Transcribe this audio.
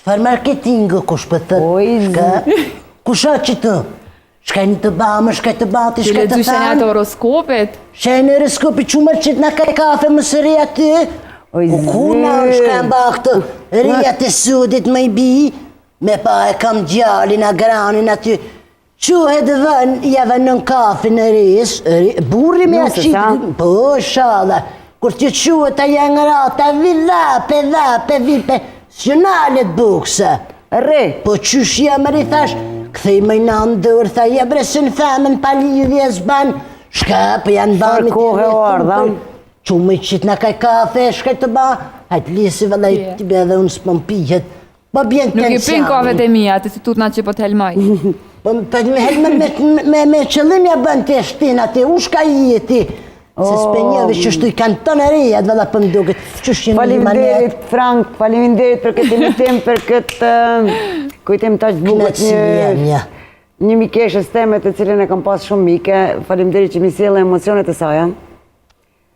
Qëfar marketingë kush për thëtë? Kusha që të? Shkaj në të bamë, shkaj të bati, shkaj të Ti le thanë. ato horoskopet? Shkaj në horoskopi qumër që të në kaj kafe më së reja ty. Kuna shkaj në bakë të reja të sudit më i bi, me pa e kam gjallin, a granin aty. Quhet vën, jave nën kafe në rejës, burri me a qitë, po shala. Kur të quhet a janë rata, vipe, sjonalet bukse. Re. Po qysh jam rri thash, këthej më i në ndër, tha jebresin femën pa lidhje zban, shka për janë bani të rretën. Qumë i qitë në kaj kafe, shkaj të ba, hajtë lisi vëllaj t'i be dhe unë s'pëm pijet, po bjen Nuk i tensioni. pin kafe të mija, të si tutna që po t'helmaj. Po me qëllim ja bën të shtin ati, u shka i ti. Se s'pe njëve që shtu i kanë të në rejat, vëlla për mduket. Faleminderit, Frank, faleminderit për këtë imitim, për këtë kujtim të aqë bugut një mikeshës teme të cilën e kam pas shumë mike. Faleminderit që mi sjellë emocionet e saja.